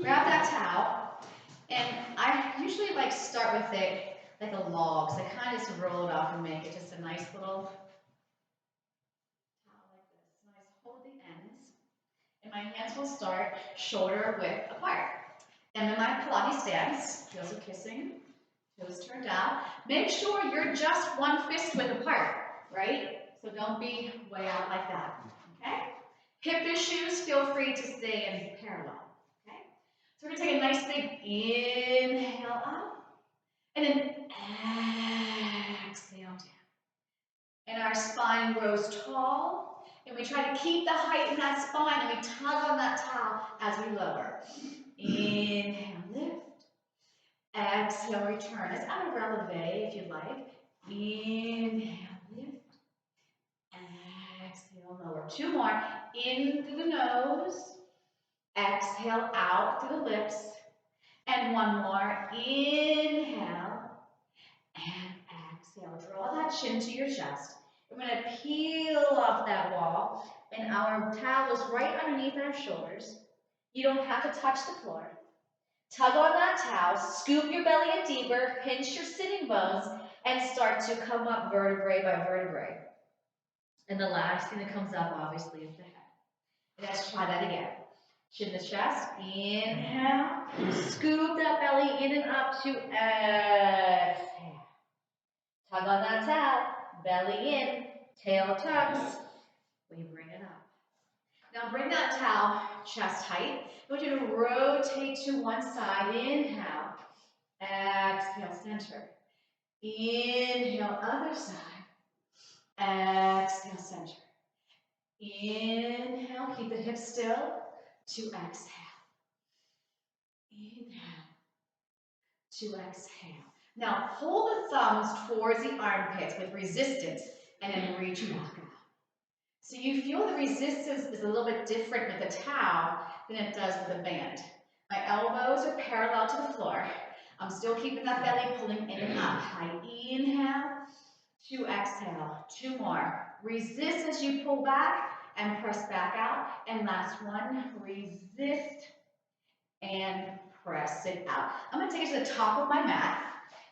Grab that towel, and I usually like start with it like a log, so I kind of just roll it off and make it just a nice little towel like this. Nice, hold the ends, and my hands will start shoulder width apart. And in my Pilates stance, heels are kissing, toes turned out. Make sure you're just one fist width apart, right? So don't be way out like that, okay? Hip issues, feel free to stay in parallel, okay? So we're gonna take a nice big inhale up, and then exhale down. And our spine grows tall, and we try to keep the height in that spine, and we tug on that towel as we lower. Inhale, lift. Exhale, return. It's out of releve if you'd like. Inhale, lift. Exhale, lower. Two more. In through the nose. Exhale, out through the lips. And one more. Inhale. And exhale. Draw that chin to your chest. We're going to peel off that wall. And our towel is right underneath our shoulders. You don't have to touch the floor. Tug on that towel, scoop your belly in deeper, pinch your sitting bones, and start to come up vertebrae by vertebrae. And the last thing that comes up, obviously, is the head. Let's try that again. Chin the chest, inhale, scoop that belly in and up to exhale. Tug on that towel, belly in, tail tucks, we bring it up. Now bring that towel chest height. I want you to rotate to one side. Inhale. Exhale, center. Inhale, other side. Exhale, center. Inhale, keep the hips still. To exhale. Inhale. To exhale. Now pull the thumbs towards the armpits with resistance and then reach back up. So you feel the resistance is a little bit different with the towel than it does with the band. My elbows are parallel to the floor. I'm still keeping that belly pulling in and up. I inhale, to exhale. Two more. Resist as you pull back and press back out. And last one, resist and press it out. I'm going to take it to the top of my mat.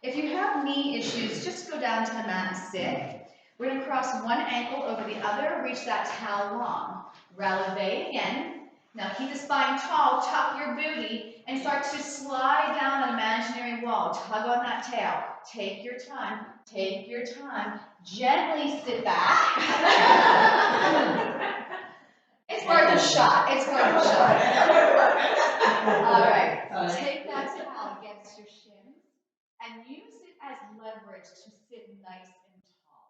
If you have knee issues, just go down to the mat and sit. We're going to cross one ankle over the other, reach that towel long. Releve again. Now keep the spine tall, tuck your booty, and start to slide down an imaginary wall. Tug on that tail. Take your time. Take your time. Gently sit back. It's worth a shot. It's worth a shot. All right. Take that towel against your shins and use it as leverage to sit nice and tall.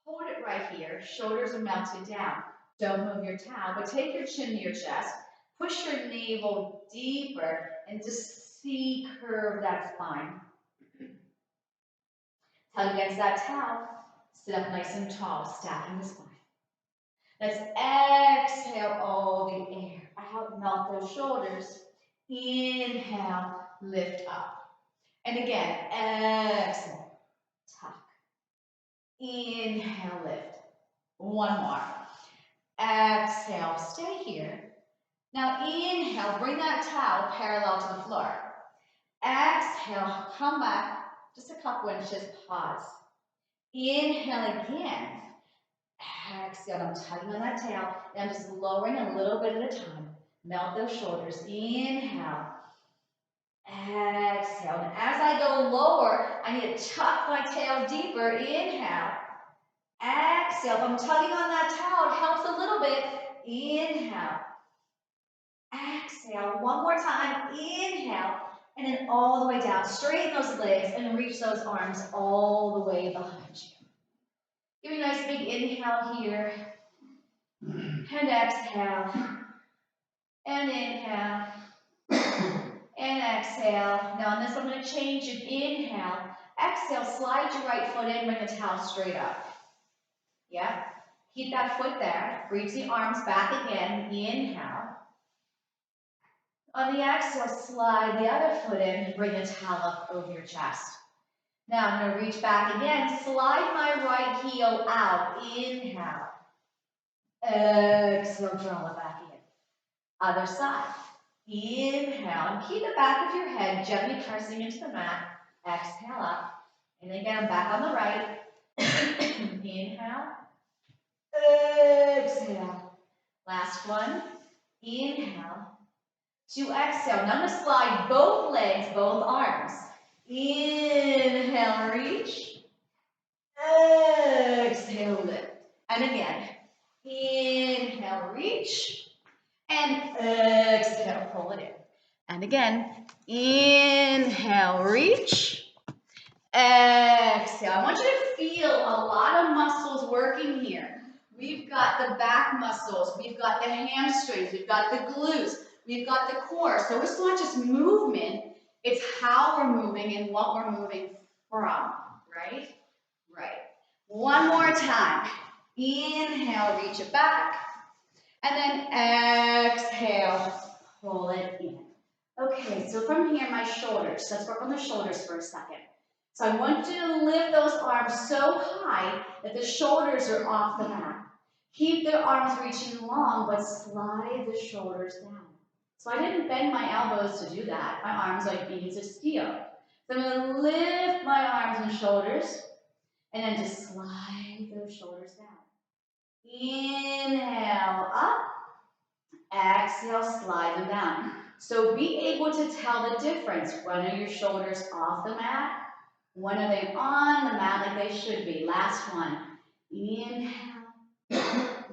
Hold it right here. Shoulders are mounted down. Don't move your towel, but take your chin to your chest. Push your navel deeper and just curve that spine. Tug against that towel. Sit up nice and tall, stacking the spine. Let's exhale all the air out, melt those shoulders. Inhale, lift up. And again, exhale, tuck. Inhale, lift. One more. Exhale, stay here. Now inhale, bring that towel parallel to the floor. Exhale, come back just a couple inches, pause. Inhale again. Exhale, I'm tugging on that tail, and I'm just lowering a little bit at a time. Melt those shoulders. Inhale. Exhale. And as I go lower, I need to tuck my tail deeper. Inhale. Exhale. If I'm tugging on that towel, it helps a little bit. Inhale. Exhale. One more time. Inhale. And then all the way down. Straighten those legs and reach those arms all the way behind you. Give me a nice big inhale here. And exhale. And inhale. And exhale. Now on this, I'm going to change it. Inhale. Exhale. Slide your right foot in. Bring the towel straight up. Yeah. Keep that foot there. Reach the arms back again. Inhale. On the exhale, slide the other foot in and bring the towel up over your chest. Now I'm going to reach back again. Slide my right heel out. Inhale. Exhale. Draw it back in. Other side. Inhale, and keep the back of your head gently pressing into the mat. Exhale up. And again, back on the right. Inhale. Exhale. Last one. Inhale. To exhale. Now I'm going to slide both legs, both arms. Inhale, reach. Exhale, lift. And again. Inhale, reach. And exhale, pull it in. And again. Inhale, reach. Exhale. I want you to feel a lot of muscles working here. We've got the back muscles, we've got the hamstrings, we've got the glutes, we've got the core. So it's not just movement, it's how we're moving and what we're moving from, right? Right. One more time. Inhale, reach it back. And then exhale, pull it in. Okay, so from here, my shoulders. Let's work on the shoulders for a second. So I want you to lift those arms so high that the shoulders are off the mat. Keep the arms reaching long, but slide the shoulders down. So I didn't bend my elbows to do that. My arms like beams of steel. So I'm going to lift my arms and shoulders, and then just slide those shoulders down. Inhale, up. Exhale, slide them down. So be able to tell the difference. When are your shoulders off the mat? When are they on the mat like they should be? Last one. Inhale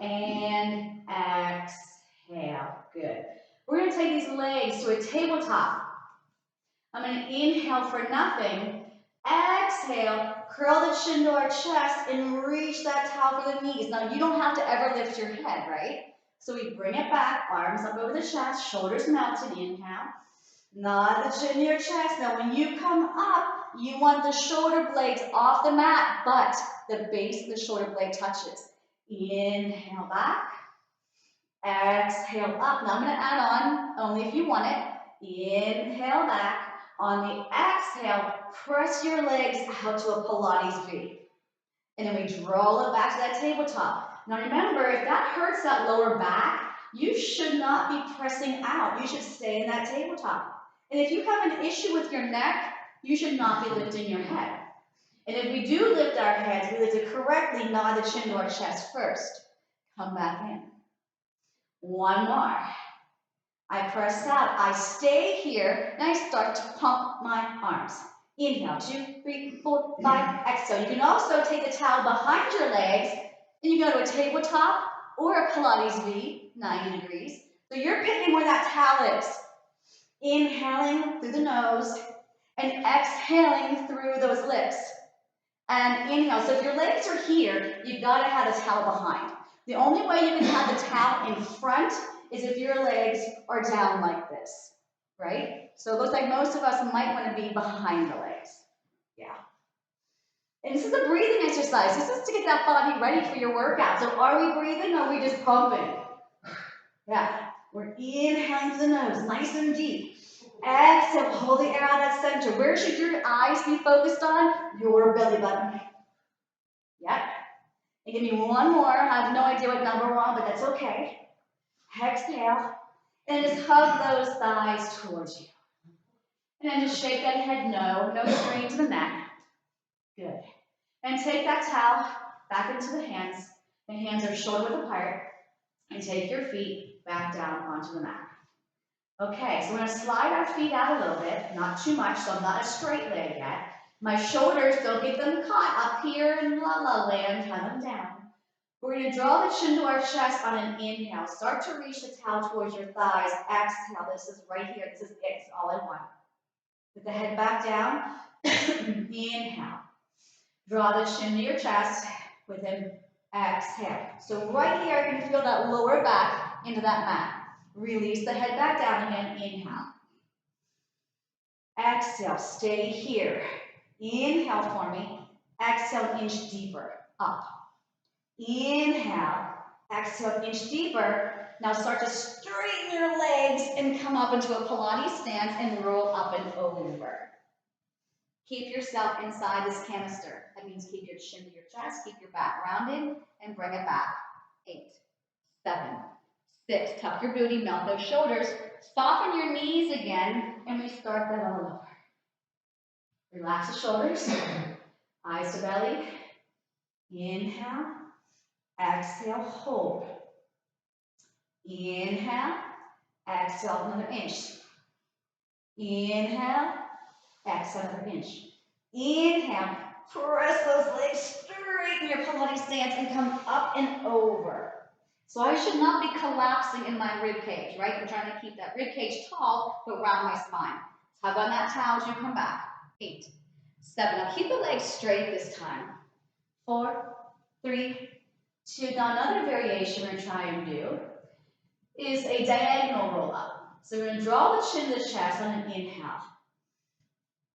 and exhale. Good. We're going to take these legs to a tabletop. I'm going to inhale for nothing. Exhale, curl the chin to our chest and reach that towel for the knees. Now, you don't have to ever lift your head, right? So we bring it back, arms up over the chest, shoulders melted, inhale. Nod the chin to your chest. Now when you come up, you want the shoulder blades off the mat, but the base of the shoulder blade touches. Inhale back. Exhale up. Now I'm going to add on, only if you want it. Inhale back. On the exhale, press your legs out to a Pilates V. And then we roll it back to that tabletop. Now remember, if that hurts that lower back, you should not be pressing out. You should stay in that tabletop. And if you have an issue with your neck, you should not be lifting your head. And if we do lift our heads, we lift it correctly, nod the chin to our chest first. Come back in. One more. I press out, I stay here, and I start to pump my arms. Inhale, 2, 3, 4, 5, exhale. You can also take the towel behind your legs, and you go to a tabletop or a Pilates V, 90 degrees. So you're picking where that towel is. Inhaling through the nose, and exhaling through those lips. And inhale. So if your legs are here, you've got to have the towel behind. The only way you can have the towel in front is if your legs are down like this, right? So it looks like most of us might want to be behind the legs. Yeah. And this is a breathing exercise. This is to get that body ready for your workout. So are we breathing or are we just pumping? Yeah. We're inhaling through the nose, nice and deep. Exhale, pull the air out of that center. Where should your eyes be focused on? Your belly button. Yep. And give me one more. I have no idea what number we're on, but that's okay. Exhale, and just hug those thighs towards you. And then just shake that head no strain to the neck. Good. And take that towel back into the hands. The hands are shoulder width apart. And take your feet back down onto the mat. Okay, so we're going to slide our feet out a little bit, not too much, so I'm not a straight leg yet. My shoulders, don't get them caught up here in la-la land, have them down. We're going to draw the chin to our chest on an inhale. Start to reach the towel towards your thighs. Exhale. This is right here. This is it. It's all I want. Put the head back down. Inhale. Draw the chin to your chest with an exhale. So right here, you can feel that lower back into that mat. Release the head back down again. Inhale. Exhale. Stay here. Inhale for me. Exhale, inch deeper. Up. Inhale, exhale, inch deeper. Now start to straighten your legs and come up into a Pilates stance and roll up and over. Keep yourself inside this canister. That means keep your chin to your chest, keep your back rounded, and bring it back. 8, 7, 6. Tuck your booty, melt those shoulders. Soften your knees again, and we start that all over. Relax the shoulders, eyes to belly. Inhale, exhale, hold. Inhale, exhale another inch. Inhale, exhale another inch. Inhale, press those legs straight in your Pilates stance and come up and over. So I should not be collapsing in my rib cage, right? I'm trying to keep that rib cage tall, but round my spine. Tug on that towel as you come back. 8, 7. Now keep the legs straight this time. 4, 3, 2. Now another variation we're going to try and do is a diagonal roll up. So we're going to draw the chin to the chest on an inhale.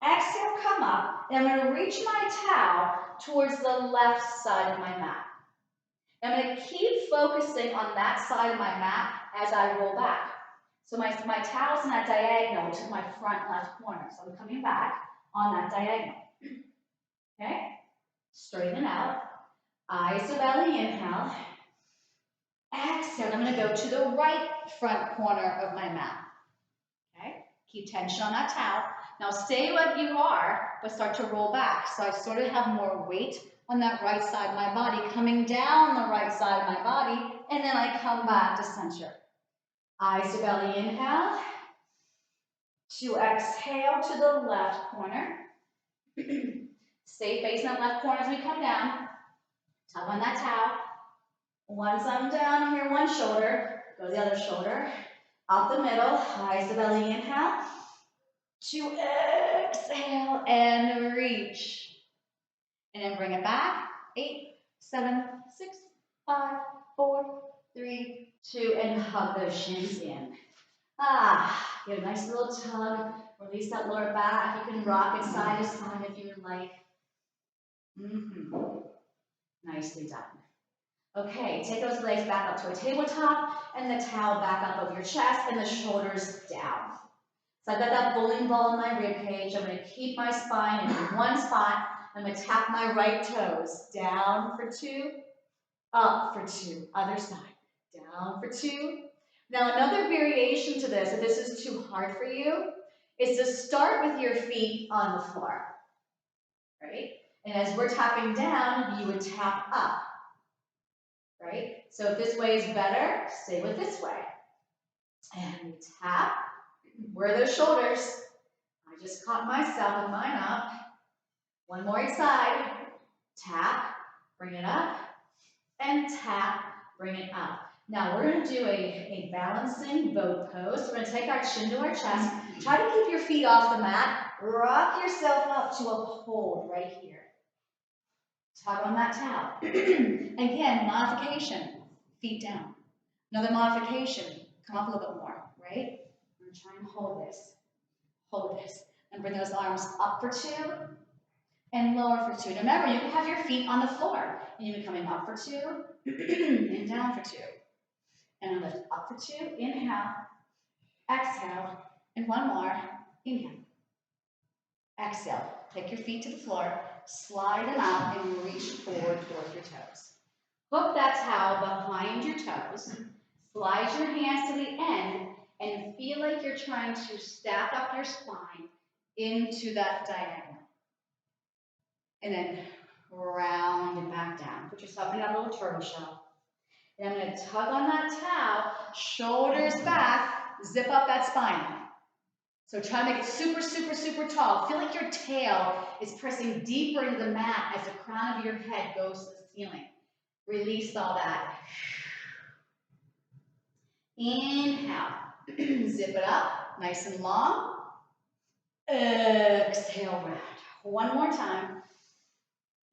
Exhale, come up, and I'm going to reach my towel towards the left side of my mat. I'm going to keep focusing on that side of my mat as I roll back. So my towel's in that diagonal to my front left corner. So I'm coming back on that diagonal. Okay? Straighten out. Eyes to belly, inhale. Exhale, I'm going to go to the right front corner of my mat. Okay? Keep tension on that towel. Now stay like you are, but start to roll back. So I sort of have more weight on that right side of my body, coming down the right side of my body, and then I come back to center. Eyes to belly, inhale. To exhale to the left corner. Stay facing that left corner as we come down. Tug on that towel. Once I'm down here, one shoulder, go to the other shoulder. Up the middle, eyes to belly, inhale. To exhale and reach. And then bring it back. 8, 7, 6, 5, 4, 3, 2, and hug those shins in. Give a nice little tug. Release that lower back. You can rock it side to side if you would like. Nicely done. Okay, take those legs back up to a tabletop and the towel back up over your chest and the shoulders down. So I've got that bowling ball in my rib cage. I'm going to keep my spine in one spot. I'm going to tap my right toes. Down for 2, up for 2. Other side. Down for 2. Now another variation to this, if this is too hard for you, is to start with your feet on the floor. Right? And as we're tapping down, you would tap up. Right? So if this way is better, stay with this way. And we tap. Where are those shoulders? I just caught myself with mine up. One more each side. Tap, bring it up, and tap, bring it up. Now we're going to do a balancing boat pose. We're going to take our chin to our chest. Try to keep your feet off the mat. Rock yourself up to a hold right here. Tug on that towel. Again, modification. Feet down. Another modification. Come up a little bit more, right? We're going to try and hold this. Hold this. And bring those arms up for 2 and lower for 2. Remember, you can have your feet on the floor. And you'll be coming up for 2 and down for 2. And I'll lift up for 2. Inhale. Exhale. And one more. Inhale. Exhale. Take your feet to the floor. Slide them out and reach forward towards your toes. Hook that towel behind your toes. Slide your hands to the end and feel like you're trying to stack up your spine into that diagonal. And then round and back down. Put yourself in that little turtle shell. And I'm going to tug on that towel, shoulders back, zip up that spine. So try to make it super, super, super tall. Feel like your tail is pressing deeper into the mat as the crown of your head goes to the ceiling. Release all that. Inhale. Zip it up, nice and long. Exhale, round. One more time.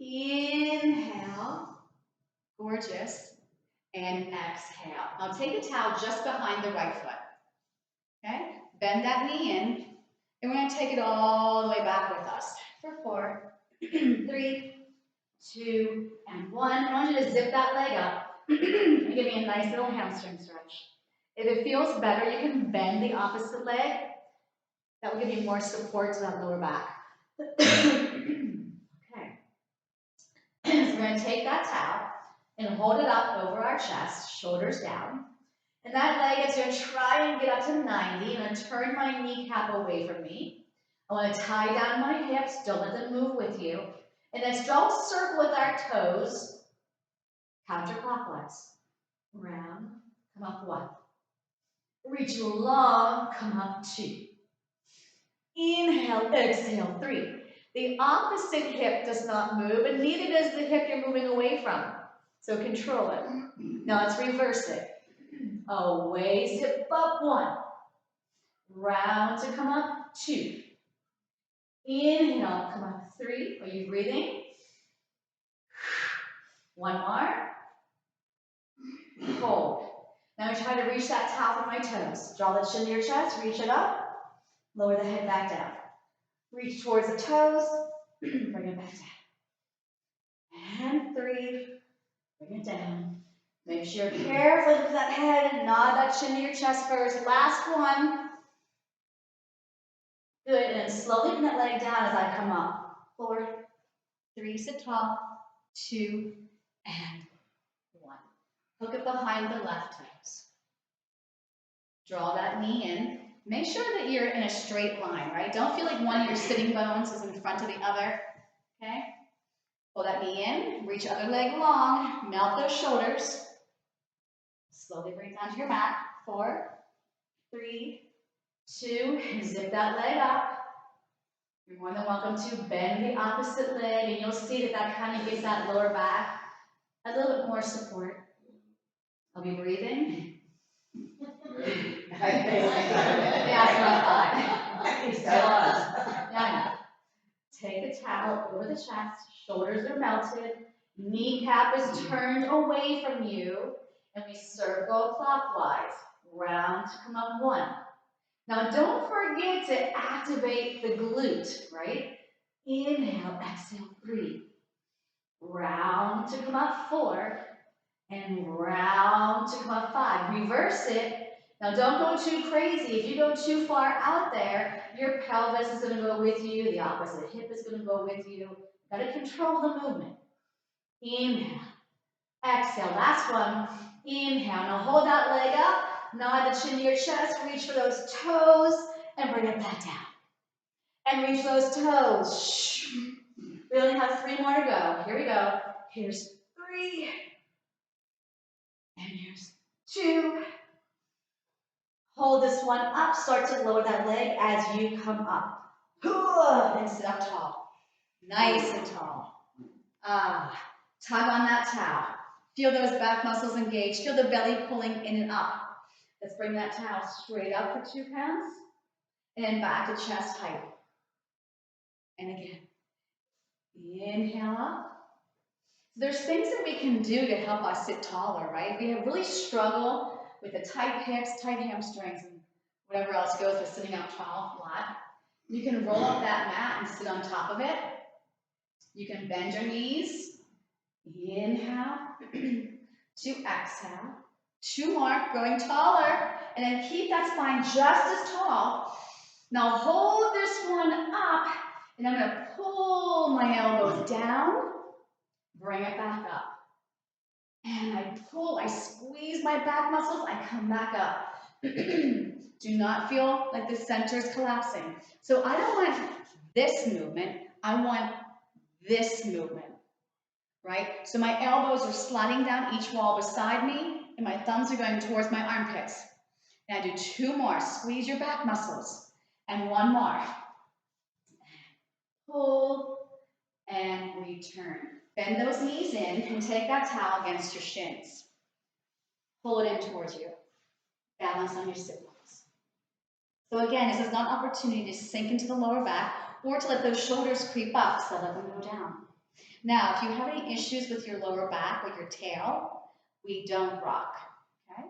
Inhale. Gorgeous. And exhale. Now take the towel just behind the right foot. Okay? Bend that knee in. And we're going to take it all the way back with us. For 4, 3, 2, and 1. I want you to zip that leg up. And give me a nice little hamstring stretch. If it feels better, you can bend the opposite leg. That will give you more support to that lower back. Okay. So we're going to take that towel and hold it up over our chest, shoulders down. And that leg is going to try and get up to 90. I'm going to turn my kneecap away from me. I want to tie down my hips. Don't let them move with you. And then don't circle with our toes. Counterclockwise. Round. Come up 1. Reach long. Come up 2. Inhale. Exhale. 3. The opposite hip does not move, and neither does the hip you're moving away from. So control it. Now let's reverse it. Away, zip up 1. Round to come up 2. Inhale, come up 3. Are you breathing? 1 more. Hold. Now I try to reach that towel from my toes. Draw the chin to your chest, reach it up. Lower the head back down. Reach towards the toes. Bring it back down. And 3. Bring it down. Make sure you're careful with that head. Nod that chin to your chest first. Last one. Good. And then slowly bring that leg down as I come up. 4, 3, sit tall. 2, and 1. Hook it behind the left toes. Draw that knee in. Make sure that you're in a straight line, right? Don't feel like one of your sitting bones is in front of the other. Okay? Pull that knee in. Reach other leg long. Melt those shoulders. Slowly bring it down to your mat. 4, 3, 2, zip that leg up. You're more than welcome to bend the opposite leg, and you'll see that that kind of gives that lower back a little bit more support. I'll be breathing. Yeah, it's not hot. It's hot. Yeah. Take a towel over the chest. Shoulders are melted. Kneecap is turned away from you. And we circle clockwise. Round to come up 1. Now don't forget to activate the glute, right? Inhale, exhale, 3. Round to come up 4. And round to come up 5. Reverse it. Now don't go too crazy. If you go too far out there, your pelvis is going to go with you. The opposite hip is going to go with you. Got to control the movement. Inhale. Exhale. Last one. Inhale. Now hold that leg up. Nod the chin to your chest. Reach for those toes and bring it back down. And reach those toes. We only have 3 more to go. Here we go. Here's 3. And here's 2. Hold this one up. Start to lower that leg as you come up. And sit up tall. Nice and tall. Tug on that towel. Feel those back muscles engaged. Feel the belly pulling in and up. Let's bring that towel straight up for 2 counts. And then back to chest height. And again. Inhale up. There's things that we can do to help us sit taller, right? We really struggle with the tight hips, tight hamstrings, and whatever else goes with sitting up tall, flat. You can roll up that mat and sit on top of it. You can bend your knees. Inhale to exhale. 2 more, growing taller. And then keep that spine just as tall. Now hold this one up, and I'm going to pull my elbows down. Bring it back up. And I pull, I squeeze my back muscles, I come back up. Do not feel like the center is collapsing. So I don't want this movement, I want this movement, right? So my elbows are sliding down each wall beside me, and my thumbs are going towards my armpits. And I do 2 more, squeeze your back muscles, and 1 more. Pull, and return. Bend those knees in and take that towel against your shins. Pull it in towards you. Balance on your sit bones. So again, this is not an opportunity to sink into the lower back or to let those shoulders creep up, so let them go down. Now, if you have any issues with your lower back or your tail, we don't rock, okay?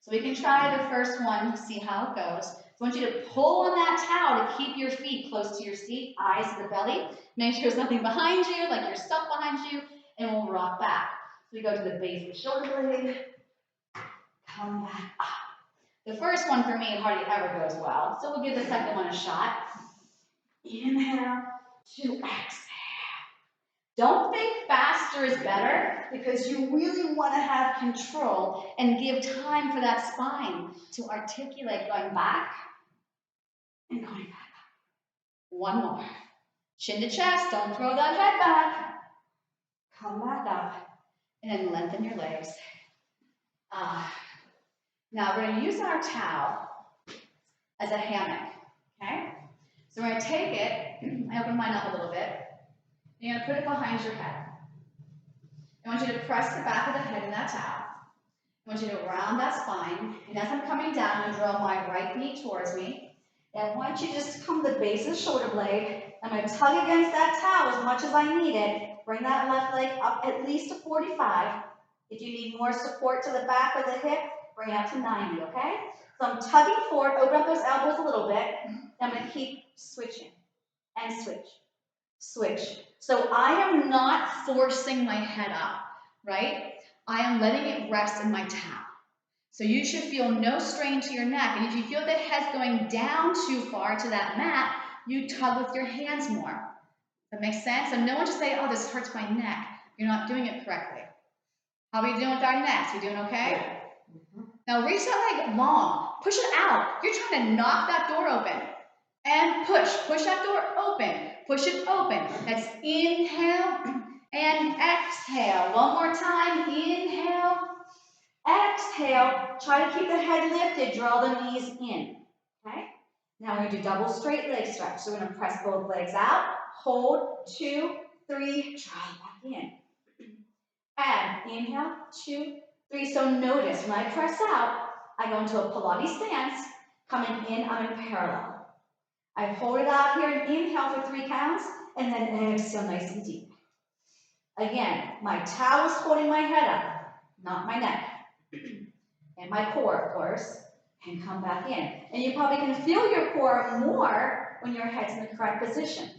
So we can try the first one to see how it goes. I want you to pull on that towel to keep your feet close to your seat, eyes to the belly. Make sure there's nothing behind you, like your stuff behind you, and we'll rock back. So we go to the base of the shoulder blade, come back up. The first one for me hardly ever goes well, so we'll give the second one a shot. Inhale to exhale. Don't think faster is better, because you really want to have control and give time for that spine to articulate, going back and going back. One more. Chin to chest, don't throw that head back. Come back up, and then lengthen your legs. Now we're going to use our towel as a hammock, okay? So we're going to take it, I open mine up a little bit, and you're going to put it behind your head. I want you to press the back of the head in that towel. I want you to round that spine, and as I'm coming down, I'm going to draw my right knee towards me. And I want you to just come to the base of the shoulder blade. I'm going to tug against that towel as much as I need it. Bring that left leg up at least to 45. If you need more support to the back or the hip, bring it up to 90, okay? So I'm tugging forward, open up those elbows a little bit. I'm going to keep switching and switch, switch. So I am not forcing my head up, right? I am letting it rest in my towel. So you should feel no strain to your neck. And if you feel the head's going down too far to that mat, you tug with your hands more. That makes sense? So no one should say, oh, this hurts my neck. You're not doing it correctly. How are we doing with our necks? We doing okay? Yeah. Now reach that leg long. Push it out. You're trying to knock that door open. And push. Push that door open. Push it open. That's inhale and exhale. One more time. Inhale. Exhale. Try to keep the head lifted. Draw the knees in. Okay? Now we're going to do double straight leg stretch. So we're going to press both legs out. Hold. 2, 3. Draw back in. And inhale. 2, 3. So notice when I press out, I go into a Pilates stance. Coming in, I'm in parallel. I hold it out here and inhale for 3 counts. And then exhale nice and deep. Again, my towel is holding my head up, not my neck. And my core, of course, and come back in. And you probably can feel your core more when your head's in the correct position.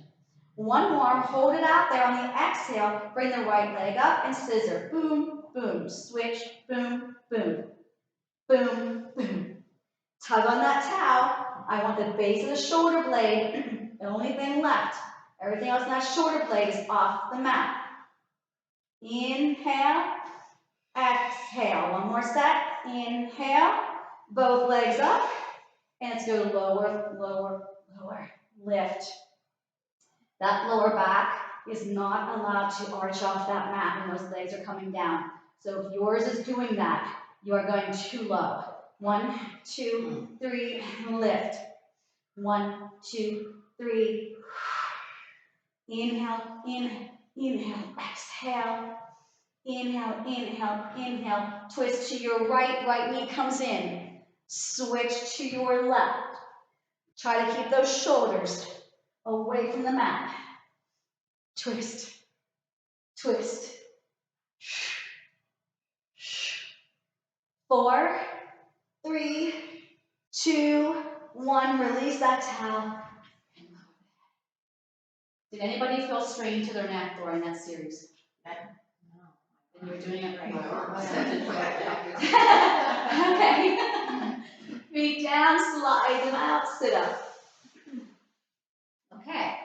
One more, hold it out there on the exhale, bring the right leg up and scissor. Boom, boom, switch, boom, boom, boom, boom. Tug on that towel. I want the base of the shoulder blade, the only thing left. Everything else in that shoulder blade is off the mat. Inhale. Exhale, one more set. Inhale, both legs up, and let's go lower, lower, lower. Lift. That lower back is not allowed to arch off that mat when those legs are coming down. So if yours is doing that, you are going too low. 1, 2, 3, lift. 1, 2, 3. Inhale, inhale, inhale, exhale. Inhale, inhale, inhale. Twist to your right, right knee comes in. Switch to your left. Try to keep those shoulders away from the mat. Twist, twist. 4, 3, 2, 1. Release that towel. Did anybody feel strained to their neck during that series? And you're doing it right. Okay. Feet down, slide them out, sit up. Okay.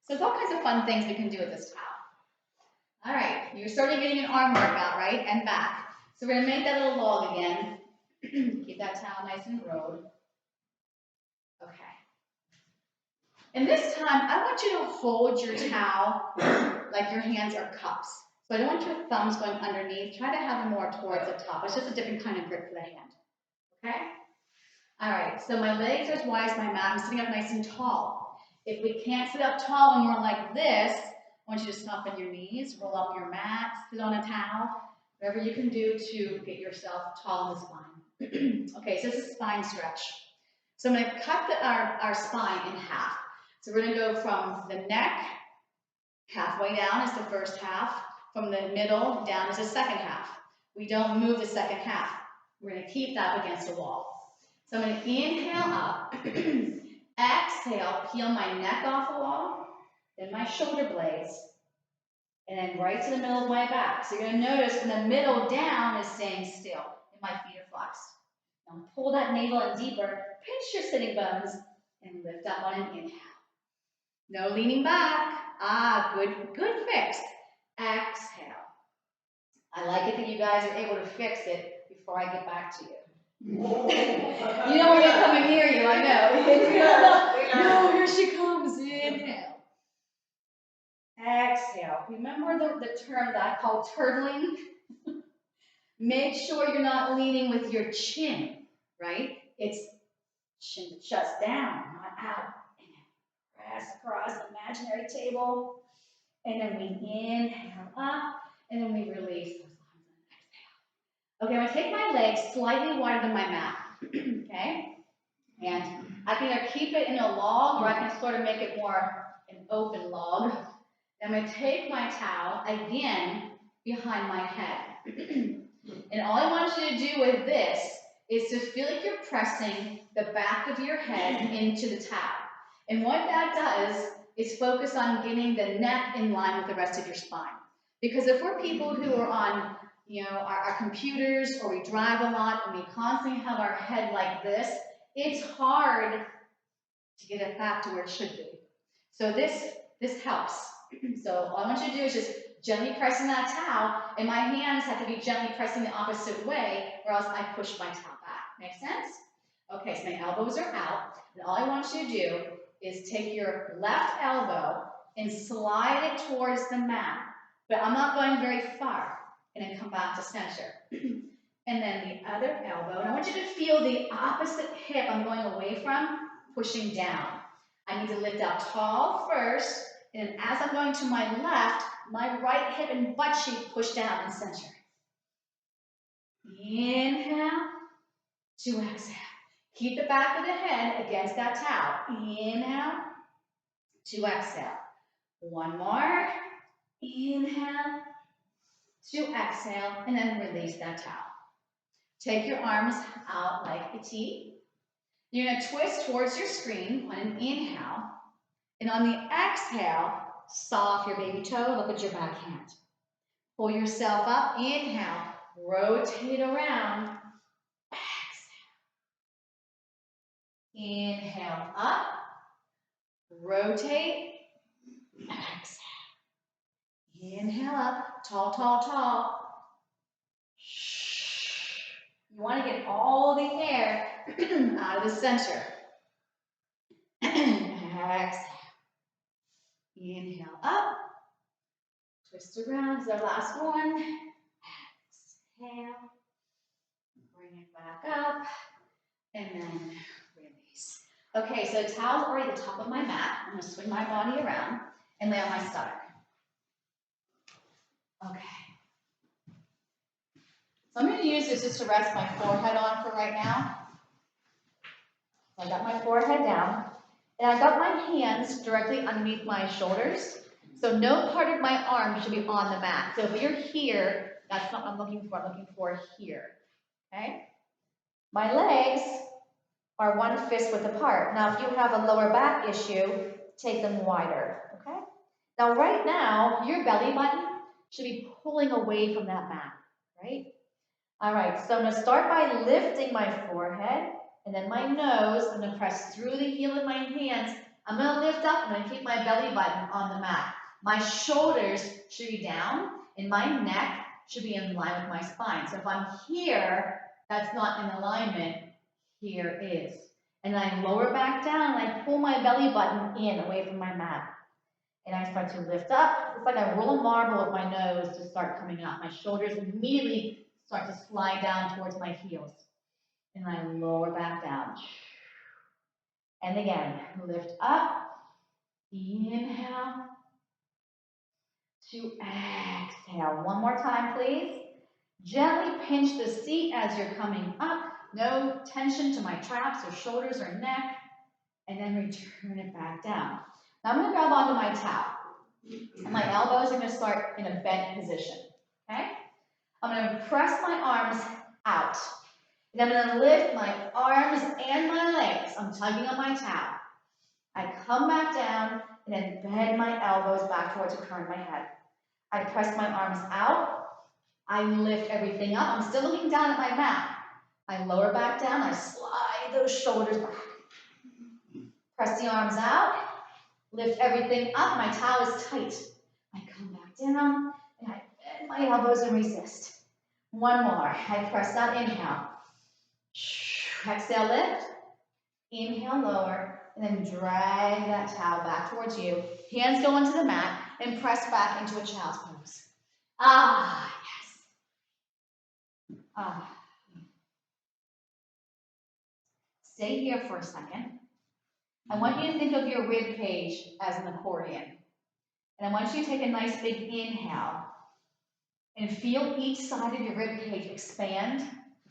So there's all kinds of fun things we can do with this towel. All right. You're starting getting an arm workout, right? And back. So we're going to make that little log again. Keep that towel nice and rolled. Okay. And this time, I want you to hold your towel like your hands are cups. So I don't want your thumbs going underneath. Try to have them more towards the top. It's just a different kind of grip for the hand. Okay? All right, so my legs are as wide as my mat. I'm sitting up nice and tall. If we can't sit up tall and we're like this, I want you to soften your knees, roll up your mat, sit on a towel, whatever you can do to get yourself tall in the spine. Okay, so this is spine stretch. So I'm going to cut our spine in half. So we're going to go from the neck, halfway down is the first half. From the middle down is the second half. We don't move the second half. We're going to keep that against the wall. So I'm going to inhale up, exhale, peel my neck off the wall, then my shoulder blades, and then right to the middle of my back. So you're going to notice from the middle down is staying still, and my feet are flexed. Now pull that navel in deeper, pinch your sitting bones, and lift up on an inhale. No leaning back. Good fix. exhale. I like it that you guys are able to fix it before I get back to you. You don't want me coming near you, I know. No, here she comes. Inhale. Exhale. Remember the term that I call turtling? Make sure you're not leaning with your chin, right? It's chin that shuts down, not out. And then press across the imaginary table. And then we inhale up, and then we release those arms and exhale. Okay, I'm gonna take my legs slightly wider than my mat, okay? And I can either keep it in a log, or I can sort of make it more an open log. I'm gonna take my towel, again, behind my head. And all I want you to do with this is to feel like you're pressing the back of your head into the towel. And what that does is focus on getting the neck in line with the rest of your spine. Because if we're people who are on, our computers, or we drive a lot and we constantly have our head like this, it's hard to get it back to where it should be. So this helps. So all I want you to do is just gently pressing that towel, and my hands have to be gently pressing the opposite way, or else I push my towel back. Make sense? Okay, so my elbows are out, and all I want you to do is take your left elbow and slide it towards the mat, but I'm not going very far, and then come back to center. And then the other elbow, and I want you to feel the opposite hip I'm going away from, pushing down. I need to lift up tall first, and as I'm going to my left, my right hip and butt cheek push down and center. Inhale to exhale. Keep the back of the head against that towel. Inhale to exhale. One more. Inhale to exhale, and then release that towel. Take your arms out like a T. You're going to twist towards your screen on an inhale, and on the exhale, saw off your baby toe, look at your back hand. Pull yourself up, inhale, rotate around, exhale. Inhale up, rotate, exhale. Inhale up, tall, tall, tall. You want to get all the air out of the center. Exhale. Inhale up. Twist around. This is our last one. Exhale. Bring it back up. And then release. Okay, so the towel's already at the top of my mat. I'm going to swing my body around and lay on my stomach. Okay. So I'm going to use this just to rest my forehead on for right now. So I got my forehead down, and I got my hands directly underneath my shoulders. So no part of my arm should be on the mat. So if you're here, that's not what I'm looking for. I'm looking for here. Okay? My legs are 1 fist width apart. Now, if you have a lower back issue, take them wider. Okay? Now, right now, your belly button should be pulling away from that mat. Right? All right, so I'm going to start by lifting my forehead, and then my nose. I'm going to press through the heel of my hands. I'm going to lift up. I'm going to keep my belly button on the mat. My shoulders should be down, and my neck should be in line with my spine. So if I'm here, that's not in alignment. Here is. And then I lower back down, and I pull my belly button in away from my mat. And I start to lift up. It's like I roll a marble with my nose to start coming up. My shoulders immediately start to slide down towards my heels. And I lower back down. And again, lift up. Inhale. To exhale. One more time, please. Gently pinch the seat as you're coming up. No tension to my traps or shoulders or neck. And then return it back down. Now I'm going to grab onto my towel. And my elbows are going to start in a bent position. Okay? I'm going to press my arms out. And I'm going to lift my arms and my legs. I'm tugging on my towel. I come back down and then bend my elbows back towards the crown of my head. I press my arms out. I lift everything up. I'm still looking down at my mat. I lower back down. I slide those shoulders back. Press the arms out. Lift everything up. My towel is tight. I come back down. lift my elbows and resist. One more. I press that, inhale. Exhale, lift. Inhale, lower, and then drag that towel back towards you. Hands go into the mat and press back into a child's pose. Ah, yes. Ah. Stay here for a second. I want you to think of your rib cage as an accordion. And I want you to take a nice big inhale and feel each side of your rib cage expand,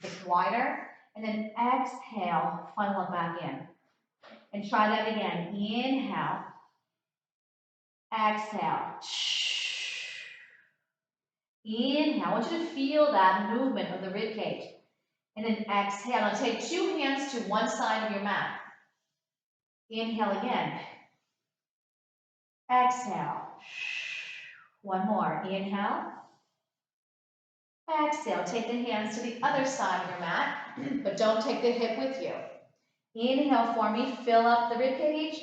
get wider, and then exhale, funnel it back in. And try that again. Inhale, exhale. Inhale. I want you to feel that movement of the rib cage. And then exhale. Now take two hands to one side of your mat. Inhale again. Exhale. One more. Inhale. Exhale. Take the hands to the other side of your mat, but don't take the hip with you. Inhale for me. Fill up the rib cage.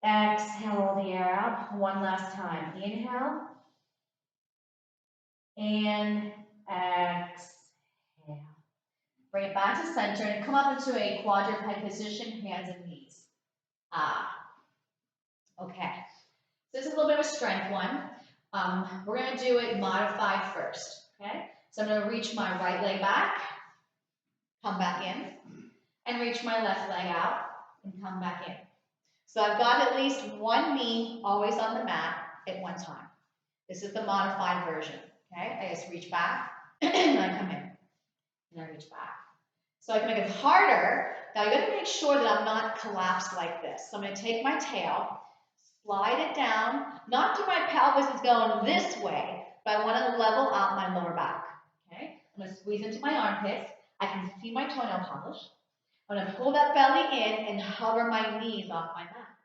Exhale all the air out. One last time. Inhale. And exhale. Bring it back to center and come up into a quadruped position, hands and knees. Okay. So this is a little bit of a strength one. We're going to do it modified first. Okay. So I'm going to reach my right leg back, come back in, and reach my left leg out and come back in. So I've got at least one knee always on the mat at one time. This is the modified version. Okay, I just reach back and I come in and I reach back. So I can make it harder. Now you got to make sure that I'm not collapsed like this. So I'm going to take my tail, slide it down, not till my pelvis is going this way, but I want to level out my lower back. Okay, I'm going to squeeze into my armpits. I can see my toenail polish. I'm going to pull that belly in and hover my knees off my mat.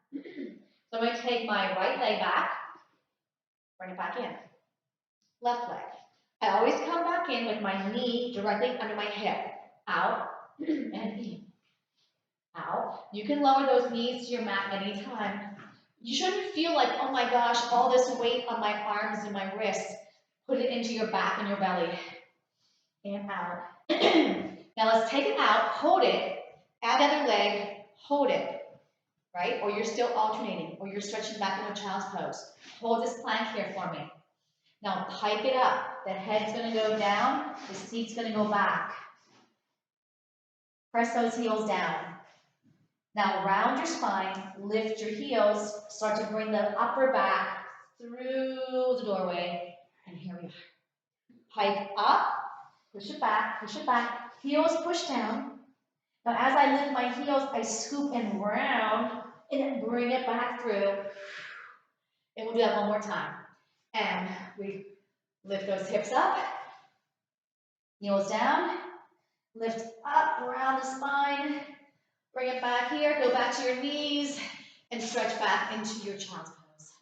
So I'm going to take my right leg back, bring it back in. Left leg. I always come back in with my knee directly under my hip. Out and in. Out. You can lower those knees to your mat anytime. You shouldn't feel like, oh my gosh, all this weight on my arms and my wrists. Put it into your back and your belly. And out. Now let's take it out, hold it, add the other leg, hold it. Right? Or you're still alternating, or you're stretching back into a child's pose. Hold this plank here for me. Now pike it up. The head's going to go down, the seat's going to go back. Press those heels down. Now round your spine, lift your heels, start to bring the upper back through the doorway, and here we are. Pike up, push it back, heels push down. Now as I lift my heels, I scoop and round, and then bring it back through. And we'll do that one more time. And we lift those hips up, heels down, lift up around the spine, bring it back here, go back to your knees, and stretch back into your child's pose.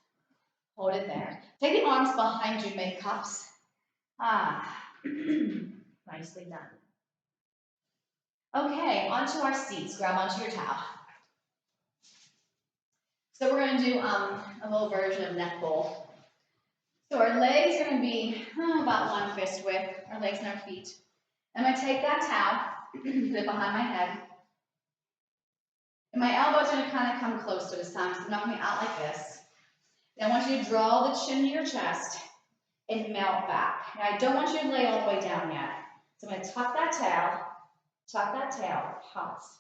Hold it there. Take the arms behind you, make cups. Nicely done. Okay, onto our seats. Grab onto your towel. So we're going to do a little version of neck bowl. So our legs are going to be about one fist width, our legs and our feet. I'm going to take that towel, put it behind my head. And my elbows are going to kind of come close to this time, so I'm not going to be out like this. Then I want you to draw the chin to your chest and melt back. Now I don't want you to lay all the way down yet. So I'm going to tuck that tail, pulse.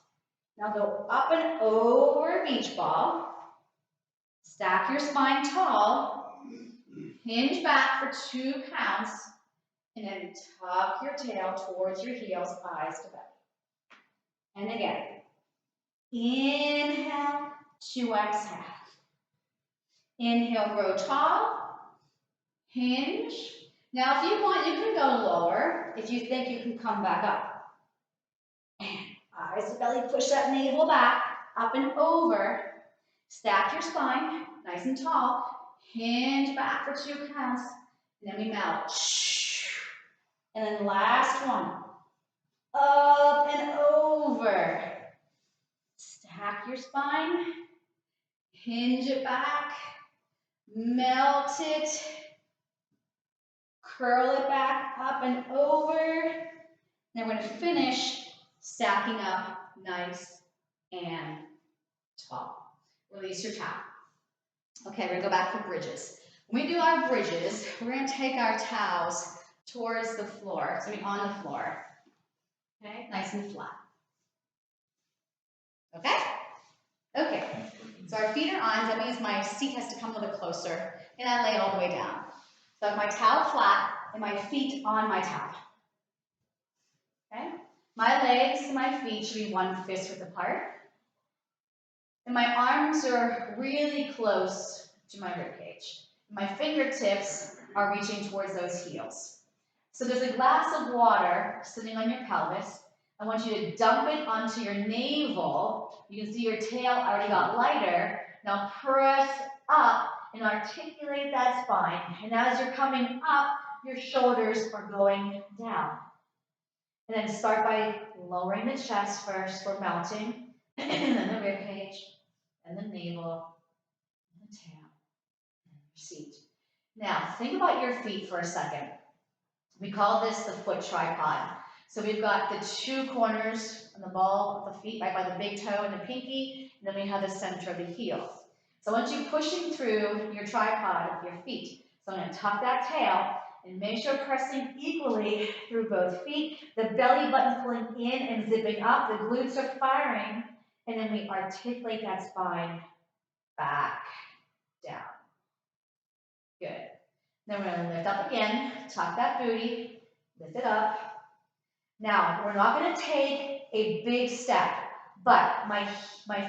Now go up and over a beach ball. Stack your spine tall. Hinge back for 2 counts. And then tuck your tail towards your heels, eyes to belly. And again. Inhale to exhale. Inhale, grow tall. Hinge. Now, if you want, you can go lower. If you think you can come back up. And eyes to belly, push that navel back, up and over. Stack your spine, nice and tall. Hinge back for 2 counts. And then we melt. And then last one. Up and over. Stack your spine. Hinge it back. Melt it. curl it back up and over. Then we're going to finish stacking up nice and tall. Release your towel. Okay, we're going to go back for bridges. When we do our bridges, we're going to take our towels towards the floor, so we're on the floor. Okay, nice and flat. Okay? Okay, so our feet are on, that means my seat has to come a little bit closer, and I lay all the way down. So I have my towel flat, and my feet on my towel. Okay? My legs and my feet should be 1 fist width apart. And my arms are really close to my rib cage. My fingertips are reaching towards those heels. So there's a glass of water sitting on your pelvis. I want you to dump it onto your navel. You can see your tail already got lighter. Now press up and articulate that spine. And as you're coming up, your shoulders are going down. And then start by lowering the chest first for mounting, and then the rib cage, and the navel, and the tail, and your seat. Now, think about your feet for a second. We call this the foot tripod. So we've got the 2 corners on the ball of the feet, right by the big toe and the pinky, and then we have the center of the heel. So I want you pushing through your tripod with your feet. So I'm going to tuck that tail and make sure pressing equally through both feet. The belly button's pulling in and zipping up. The glutes are firing. And then we articulate that spine back, down. Good. Then we're going to lift up again, tuck that booty, lift it up. Now, we're not going to take a big step, but my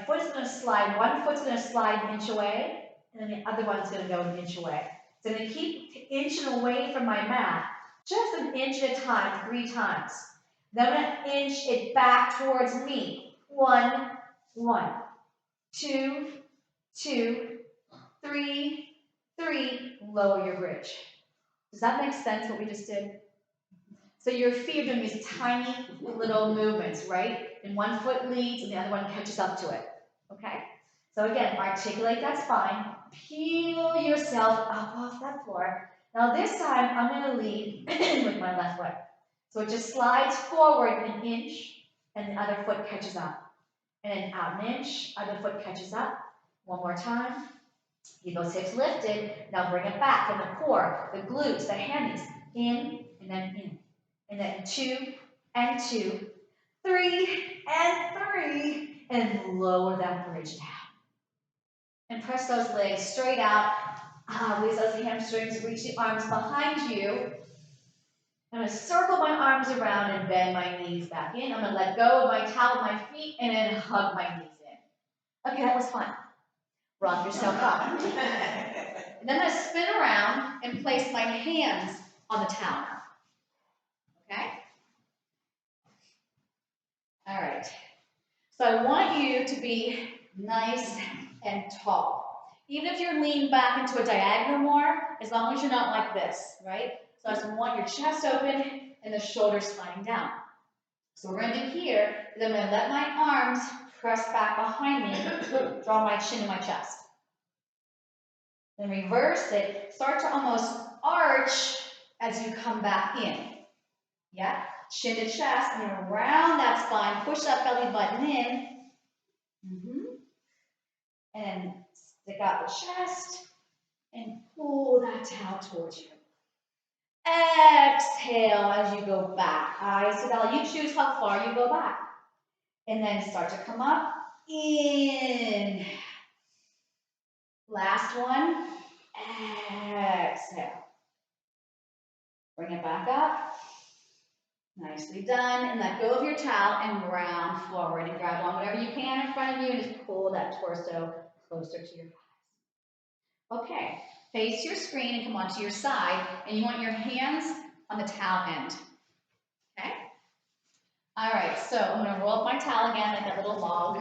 foot's going to slide. One foot's going to slide an inch away, and then the other one's going to go an inch away. So I'm going to keep inching away from my mat, just an inch at a time, 3 times. Then I'm going to inch it back towards me. 1, 1, 2, 2, 3, 3. Lower your bridge. Does that make sense what we just did? So your feet are doing these tiny little movements, right? And one foot leads and the other one catches up to it. Okay? So again, articulate that spine. Peel yourself up off that floor. Now this time, I'm going to lead with my left foot. So it just slides forward an inch, and the other foot catches up. And then out an inch, other foot catches up. One more time. Keep those hips lifted. Now bring it back from the core, the glutes, the hammies. In, and then in. And then 2, and 2, 3, and 3. And lower that bridge down. And press those legs straight out. Release those hamstrings, reach the arms behind you. I'm going to circle my arms around and bend my knees back in. I'm going to let go of my towel, my feet, and then hug my knees in. Okay, that was fun. Rock yourself up. And then I'm going to spin around and place my hands on the towel. Okay? All right. So I want you to be nice and tall. Even if you're leaned back into a diagonal more, as long as you're not like this, right? So I just want your chest open and the shoulders sliding down. So what we're going to do here is I'm going to let my arms press back behind me, draw my chin to my chest. Then reverse it, start to almost arch as you come back in. Yeah? Chin to chest, and then round that spine, push that belly button in. And stick out the chest and pull that towel towards you. Exhale as you go back. Eyes to belly. You choose how far you go back. And then start to come up. In. Last one. Exhale. Bring it back up. Nicely done. And let go of your towel and round forward and grab on whatever you can in front of you and just pull that torso closer to your thighs. Okay. Face your screen and come onto your side, and you want your hands on the towel end. Okay? All right, so I'm going to roll up my towel again like that little log.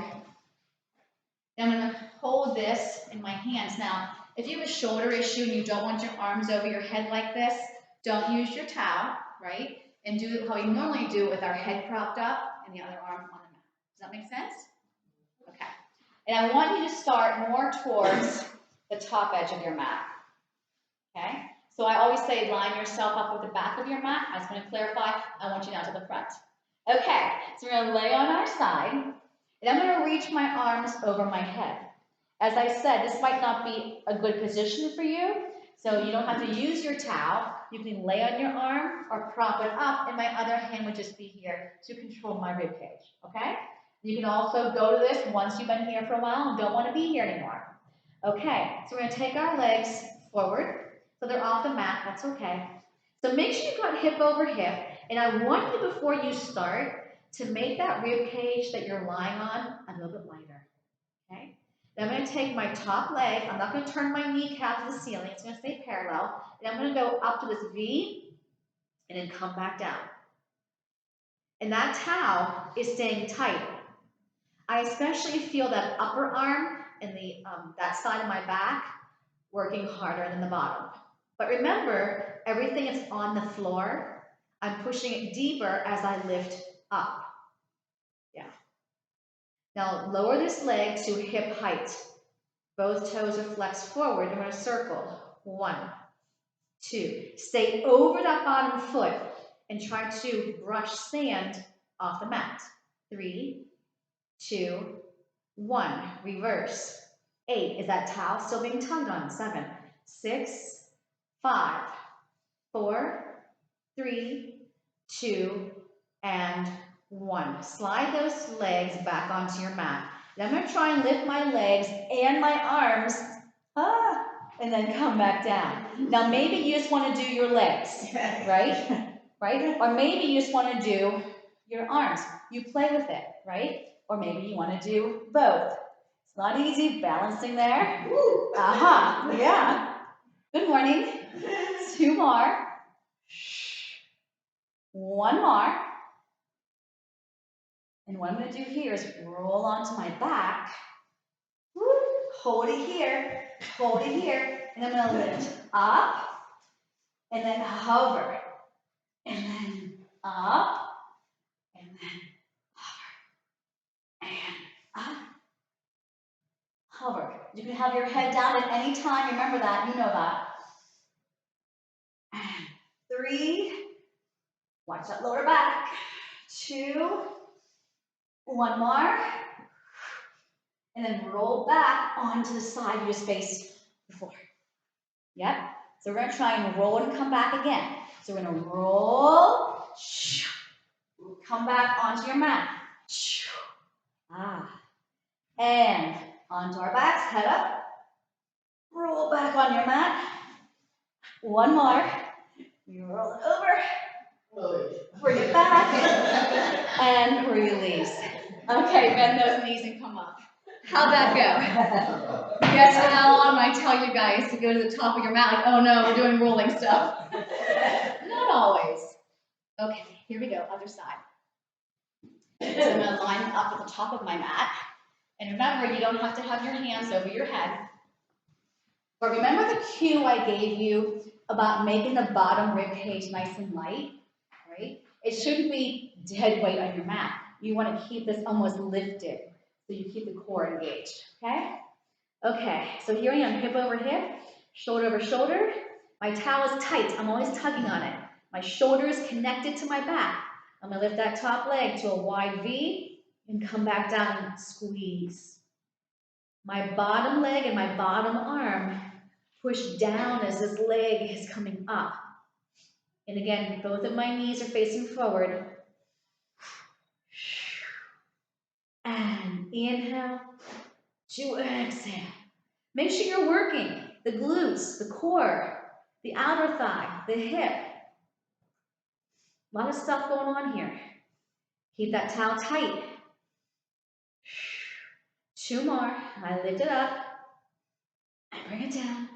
Then I'm going to hold this in my hands. Now, if you have a shoulder issue and you don't want your arms over your head like this, don't use your towel, right? And do how we normally do with our head propped up and the other arm on the mat. Does that make sense? Okay. And I want you to start more towards the top edge of your mat. Okay? So I always say line yourself up with the back of your mat. I just want to clarify, I want you now to the front. Okay, so we're going to lay on our side, and I'm going to reach my arms over my head. As I said, this might not be a good position for you, so you don't have to use your towel. You can lay on your arm or prop it up, and my other hand would just be here to control my rib cage, okay? You can also go to this once you've been here for a while and don't want to be here anymore. Okay, so we're going to take our legs forward. So they're off the mat, that's okay. So make sure you've got hip over hip, and I want you, before you start, to make that rib cage that you're lying on a little bit lighter, okay? Then I'm going to take my top leg, I'm not going to turn my kneecap to the ceiling, it's going to stay parallel, and I'm going to go up to this V, and then come back down. And that towel is staying tight. I especially feel that upper arm and that side of my back working harder than the bottom. But remember, everything is on the floor. I'm pushing it deeper as I lift up. Yeah. Now lower this leg to hip height. Both toes are flexed forward. I'm going to circle. 1, 2. Stay over that bottom foot and try to brush sand off the mat. 3, 2, 1. Reverse. 8. Is that towel still being tugged on? 7, 6, 5, 4, 3, 2, and 1. Slide those legs back onto your mat. Then I'm going to try and lift my legs and my arms, and then come back down. Now maybe you just want to do your legs, right? Right? Or maybe you just want to do your arms. You play with it, right? Or maybe you want to do both. It's not easy balancing there. Yeah. Good morning. 2 more. 1 more. And what I'm going to do here is roll onto my back. Hold it here. Hold it here. And I'm going to lift up. And then hover. And then up. And then hover. And up. Hover. You can have your head down at any time. Remember that. You know that. And 3. Watch that lower back. 2. 1 more. And then roll back onto the side you just faced before. Yep. So we're going to try and roll and come back again. So we're going to roll. Come back onto your mat. And onto our backs. Head up. Roll back on your mat. 1 more. You roll it over. Bring it back. And release. Okay, bend those knees and come up. How'd that go? You guys from now on, when I tell you guys to go to the top of your mat, like, oh no, we're doing rolling stuff. Not always. Okay, here we go, other side. So I'm going to line up at the top of my mat. And remember, you don't have to have your hands over your head. But remember the cue I gave you about making the bottom rib cage nice and light, right? It shouldn't be dead weight on your mat. You want to keep this almost lifted so you keep the core engaged, okay? Okay, so here I am, hip over hip, shoulder over shoulder. My towel is tight, I'm always tugging on it. My shoulder is connected to my back. I'm going to lift that top leg to a wide V and come back down and squeeze. My bottom leg and my bottom arm push down as this leg is coming up. And again, both of my knees are facing forward. And inhale to exhale. Make sure you're working the glutes, the core, the outer thigh, the hip. A lot of stuff going on here. Keep that towel tight. 2 more. I lift it up. I bring it down.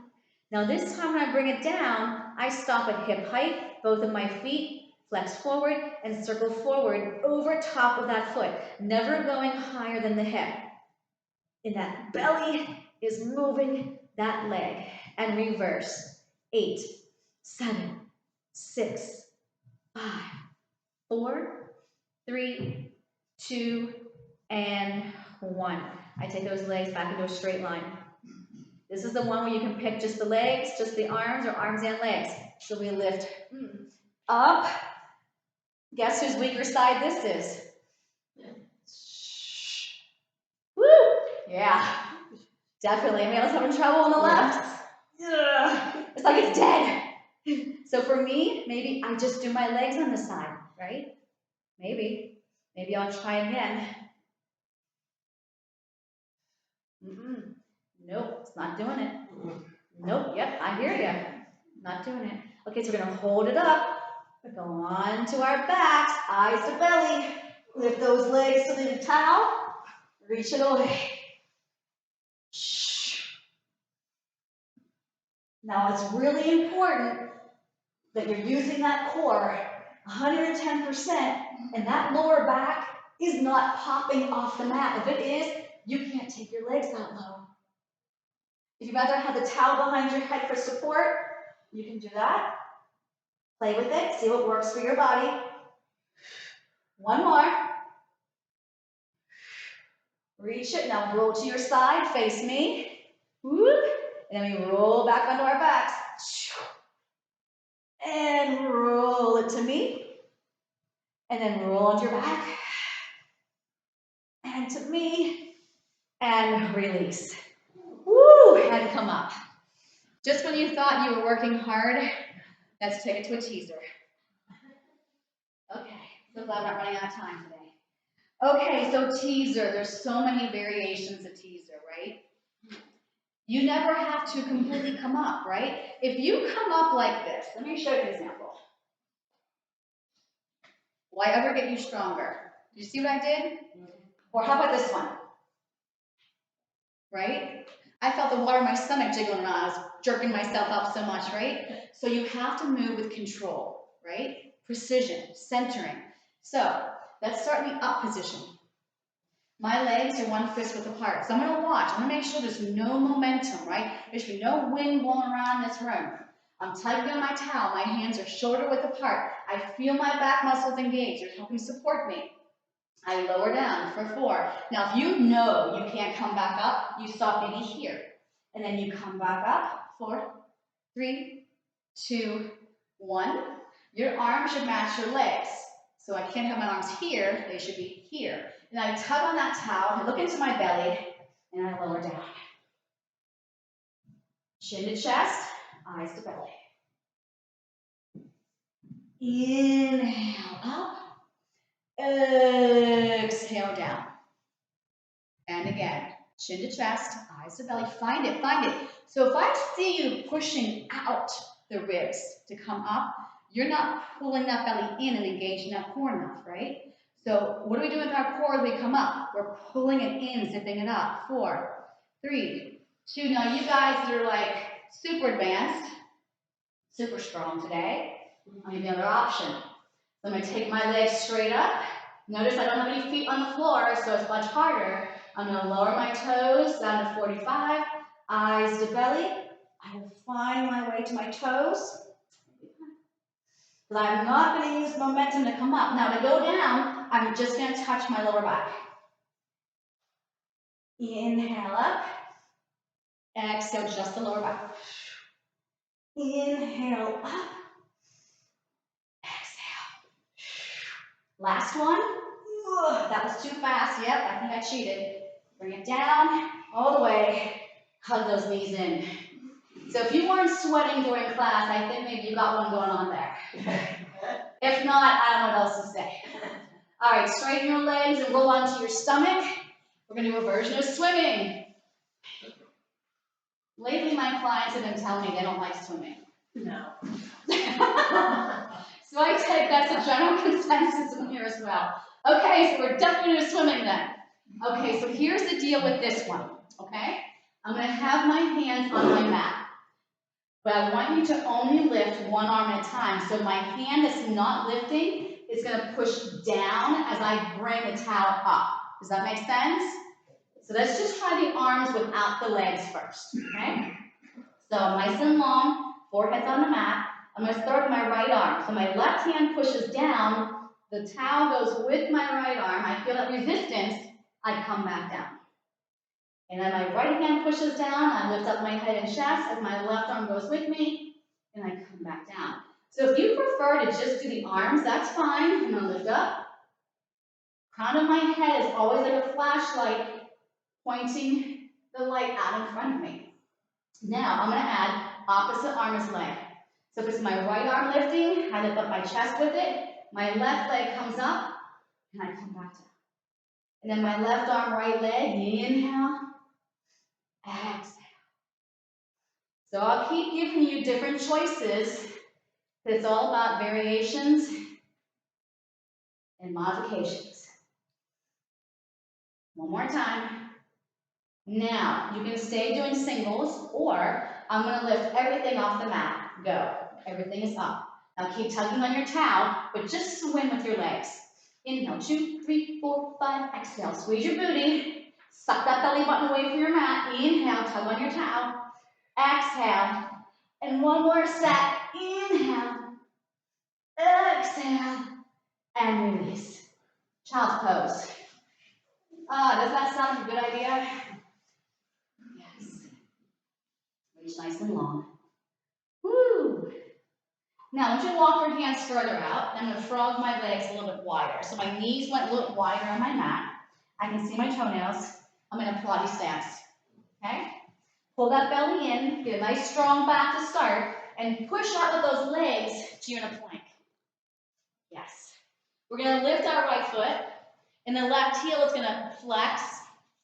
Now this time when I bring it down, I stop at hip height, both of my feet flex forward and circle forward over top of that foot, never going higher than the hip. And that belly is moving that leg. And reverse. 8, 7, 6, 5, 4, 3, 2, and 1. I take those legs back into a straight line. This is the one where you can pick just the legs, just the arms, or arms and legs. So we lift up. Guess whose weaker side this is? Woo! Yeah, definitely. Amelia's having trouble on the left. It's like it's dead. So for me, maybe I just do my legs on the side, right? Maybe I'll try again. Nope, it's not doing it. Nope, yep, I hear you. Not doing it. Okay, so we're gonna hold it up. We're going on to our backs, eyes to belly. Lift those legs to the towel. Reach it away. Now it's really important that you're using that core 110% and that lower back is not popping off the mat. If it is, you can't take your legs that low. If you'd rather have the towel behind your head for support, you can do that. Play with it, see what works for your body. One more. Reach it, now roll to your side, face me. Whoop. And then we roll back onto our backs. And roll it to me. And then roll onto your back. And to me. And release. Woo! And come up. Just when you thought you were working hard, let's take it to a teaser. Okay, so glad we're not running out of time today. Okay, so teaser. There's so many variations of teaser, right? You never have to completely come up, right? If you come up like this, let me show you an example. Will I ever get you stronger? Did you see what I did? Or how about this one? Right? I felt the water in my stomach jiggling around. I was jerking myself up so much, right? So you have to move with control, right? Precision, centering. So let's start in the up position. My legs are one fist width apart. So I'm going to watch. I'm going to make sure there's no momentum, right? There should be no wind blowing around this room. I'm tugging on my towel. My hands are shoulder width apart. I feel my back muscles engaged. They're helping support me. I lower down for 4. Now, if you know you can't come back up, you stop maybe here. And then you come back up. 4, 3, 2, 1. Your arms should match your legs. So I can't have my arms here. They should be here. And I tug on that towel, I look into my belly, and I lower down. Chin to chest, eyes to belly. Inhale up. Exhale down. And again, chin to chest, eyes to belly. Find it, find it. So if I see you pushing out the ribs to come up, you're not pulling that belly in and engaging that core enough, right? So what do we do with our core as we come up? We're pulling it in, zipping it up. 4, 3, 2. Now you guys that are like super advanced, super strong today, I'll give you another option. So I'm going to take my legs straight up. Notice I don't have any feet on the floor, so it's much harder. I'm going to lower my toes down to 45, eyes to belly. I will find my way to my toes. But I'm not going to use momentum to come up. Now to go down, I'm just going to touch my lower back. Inhale up. Exhale, just the lower back. Inhale up. Exhale. Last one. That was too fast. Yep, I think I cheated. Bring it down all the way. Hug those knees in. So if you weren't sweating during class, I think maybe you got one going on there. If not, I don't know what else to say. All right, straighten your legs and roll onto your stomach. We're going to do a version of swimming. Lately, my clients have been telling me they don't like swimming. No. So I take that's a general consensus in here as well. Okay, so we're definitely doing swimming then. Okay, so here's the deal with this one, okay? I'm going to have my hands on my mat. But I want you to only lift one arm at a time. So my hand that's not lifting is going to push down as I bring the towel up. Does that make sense? So let's just try the arms without the legs first, okay? So nice and long, forehead's on the mat. I'm going to start with my right arm. So my left hand pushes down, the towel goes with my right arm. I feel that resistance, I come back down. And then my right hand pushes down, I lift up my head and chest as my left arm goes with me, and I come back down. So if you prefer to just do the arms, that's fine. I'm gonna lift up. Crown of my head is always like a flashlight pointing the light out in front of me. Now I'm gonna add opposite arm as leg. So if it's my right arm lifting, I lift up my chest with it. My left leg comes up, and I come back down. And then my left arm, right leg, inhale, exhale. So I'll keep giving you different choices. It's all about variations and modifications. One more time. Now, you can stay doing singles, or I'm going to lift everything off the mat. Go. Everything is up. Now keep tugging on your towel, but just swim with your legs. Inhale, 2, 3, 4, 5. Exhale, squeeze your booty. Suck that belly button away from your mat. Inhale, tug on your towel. Exhale. And one more set. Inhale. Exhale. And release. Child's pose. Does that sound like a good idea? Yes. Reach nice and long. Woo. Now, I want you to walk your hands further out. I'm going to frog my legs a little bit wider. So my knees went a little wider on my mat. I can see my toenails. I'm in a Pilates stance. Okay? Pull that belly in. Get a nice strong back to start. And push out with those legs to you're in a plank. Yes. We're going to lift our right foot. And the left heel is going to flex,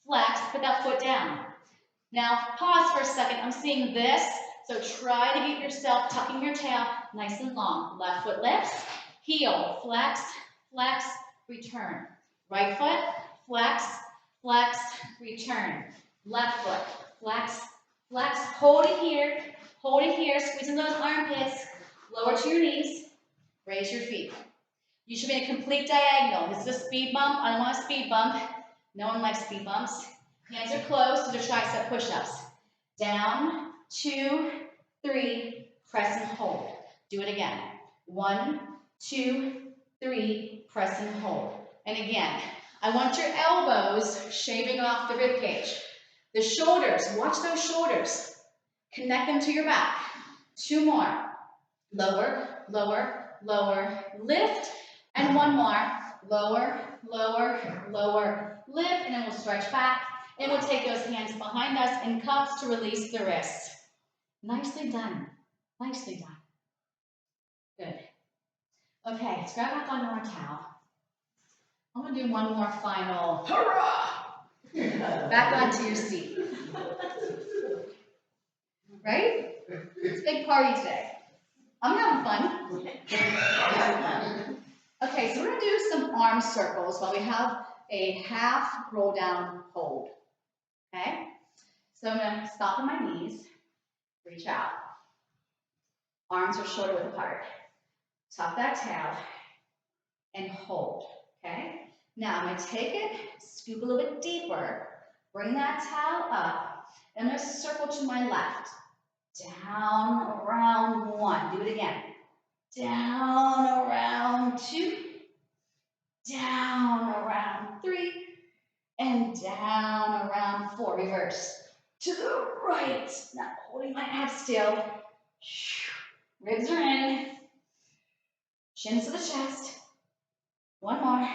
flex, put that foot down. Now, pause for a second. I'm seeing this. So try to get yourself tucking your tail nice and long. Left foot lifts, heel, flex, flex, return. Right foot, flex, flex, return. Left foot, flex, flex, hold it here, squeezing those armpits, lower to your knees, raise your feet. You should be in a complete diagonal. This is a speed bump. I don't want a speed bump. No one likes speed bumps. Hands are closed to the tricep push-ups. Down, 2, 3, press and hold. Do it again. 1, 2, 3, press and hold. And again, I want your elbows shaving off the rib cage. The shoulders, watch those shoulders. Connect them to your back. 2 more. Lower, lower, lower, lift. And 1 more. Lower, lower, lower, lift. And then we'll stretch back. And we'll take those hands behind us in cups to release the wrists. Nicely done. Nicely done. Good. Okay, let's grab back onto our towel. I'm going to do one more final hurrah! Back onto your seat. Right? It's a big party today. I'm having fun. Okay, so we're going to do some arm circles while we have a half roll down hold. Okay? So I'm going to stop on my knees, reach out. Arms are shoulder width apart. Tuck that tail and hold. Okay? Now I'm going to take it, scoop a little bit deeper, bring that towel up, and I'm going to circle to my left. Down, around 1. Do it again. Down, around 2. Down, around 3. And down, around 4. Reverse. To the right. Not holding my abs still. Ribs are in. Chin to the chest. 1 more.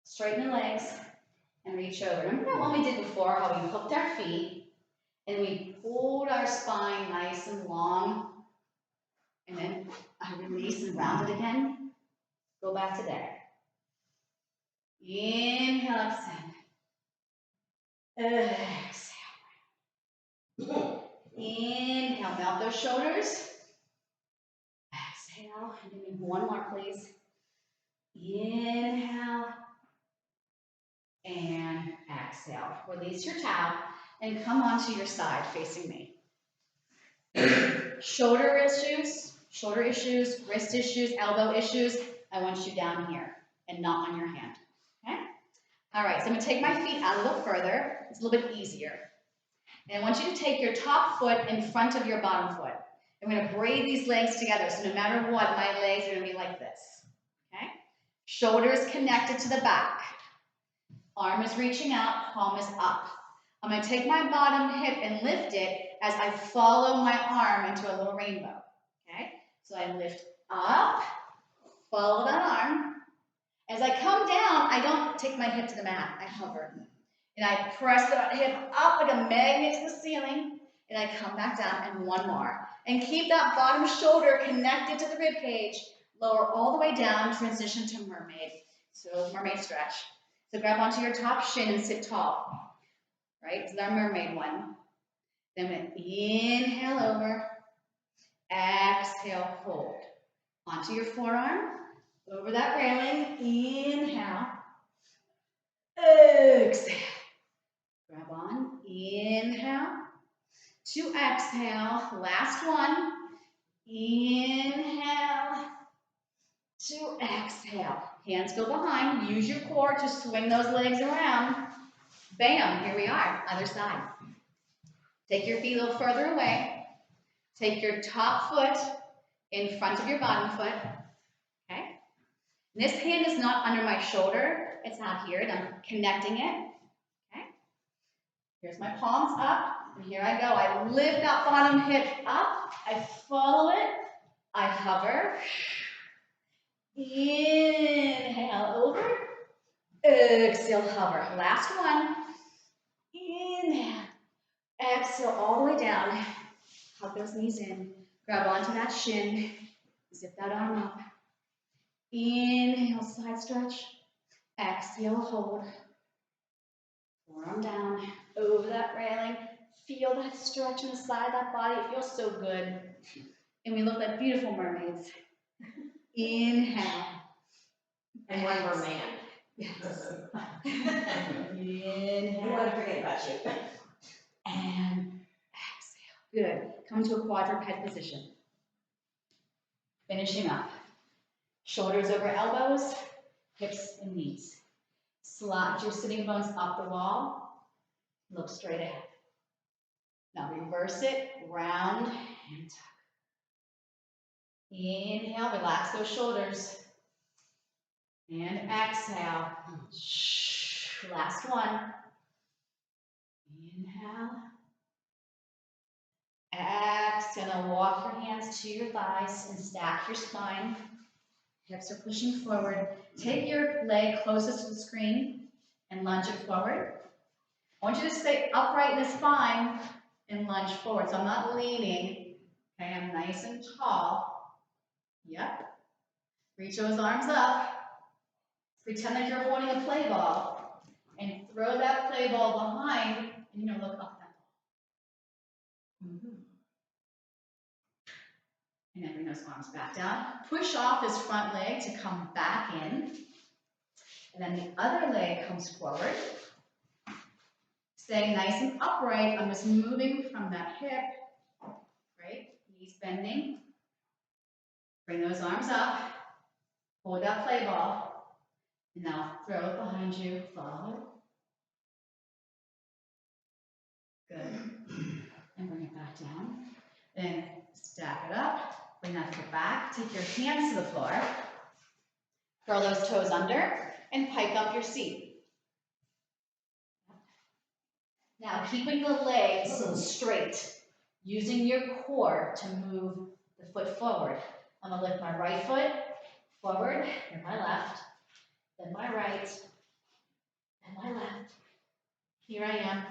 Straighten the legs and reach over. Remember that one we did before, how we hooked our feet and we pulled our spine nice and long, and then I release and round it again. Go back to there. Inhale, extend. Exhale. Inhale, melt those shoulders. Exhale. Give me 1 more, please. Inhale. And exhale. Release your towel and come onto your side facing me. Shoulder issues, wrist issues, elbow issues, I want you down here and not on your hand. Okay? All right, so I'm going to take my feet out a little further. It's a little bit easier. And I want you to take your top foot in front of your bottom foot. I'm going to braid these legs together, so no matter what, my legs are going to be like this. Okay? Shoulders connected to the back. Arm is reaching out, palm is up. I'm going to take my bottom hip and lift it as I follow my arm into a little rainbow. Okay? So I lift up, follow that arm. As I come down, I don't take my hip to the mat. I hover. And I press that hip up like a magnet to the ceiling. And I come back down, and one more. And keep that bottom shoulder connected to the rib cage. Lower all the way down, transition to mermaid. So mermaid stretch. So grab onto your top shin and sit tall. Right? This is our mermaid one. Then we inhale over. Exhale, hold. Onto your forearm. Over that railing. Inhale. Exhale. Grab on. Inhale. To exhale. Last one. Inhale. To exhale. Hands go behind. Use your core to swing those legs around. Bam. Here we are. Other side. Take your feet a little further away. Take your top foot in front of your bottom foot. Okay? And this hand is not under my shoulder. It's not here. And I'm connecting it. Okay? Here's my palms up. And here I go. I lift that bottom hip up. I follow it. I hover. Inhale over. Exhale, hover. Last one. Inhale. Exhale all the way down. Hug those knees in. Grab onto that shin. Zip that arm up. Inhale, side stretch. Exhale, hold. Forearm down. Over that railing. Feel that stretch in the side of that body. It feels so good. And we look like beautiful mermaids. Inhale. And one more man. Yes. We Inhale. want to forget about you. And exhale. Good. Come to a quadruped position. Finishing up. Shoulders over elbows, hips and knees. Slide your sitting bones up the wall. Look straight ahead. Now reverse it, round and tuck. Inhale, relax those shoulders. And exhale. Last one. Inhale. Exhale. Now walk your hands to your thighs and stack your spine. Hips are pushing forward. Take your leg closest to the screen and lunge it forward. I want you to stay upright in the spine and lunge forward. So I'm not leaning. Okay, I'm nice and tall. Yep. Reach those arms up. Pretend like you're holding a play ball. And throw that play ball behind, and you're going to look up that ball. And then bring those arms back down. Push off this front leg to come back in. And then the other leg comes forward. Staying nice and upright. I'm just moving from that hip. Right? Knees bending. Bring those arms up. Hold that play ball. And now throw it behind you. Follow. Good. And bring it back down. Then stack it up. Bring that foot back. Take your hands to the floor. Curl those toes under and pike up your seat. Now keeping the legs straight, using your core to move the foot forward. I'm going to lift my right foot forward, then my left, then my right, and my left. Here I am.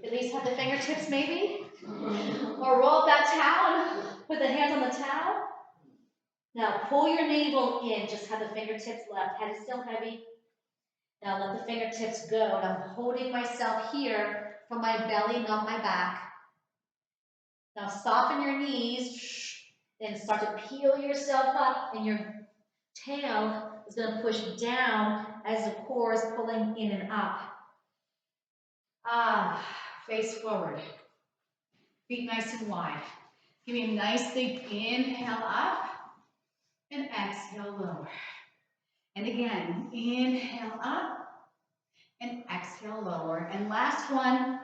At least have the fingertips maybe. Or roll up that towel and put the hands on the towel. Now pull your navel in, just have the fingertips left. Head is still heavy. Now let the fingertips go. And I'm holding myself here from my belly, not my back. Now soften your knees. Then start to peel yourself up, and your tail is going to push down as the core is pulling in and up. Face forward. Feet nice and wide. Give me a nice big inhale up and exhale lower. And again, inhale up and exhale lower. And last one,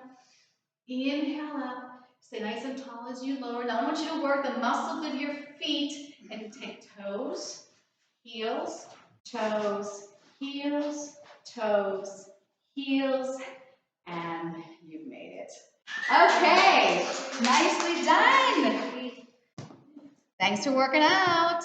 inhale up. Stay nice and tall as you lower. Now I want you to work the muscles of your feet and take toes, heels, toes, heels, toes, heels, and you've made it. Okay, nicely done. Thanks for working out.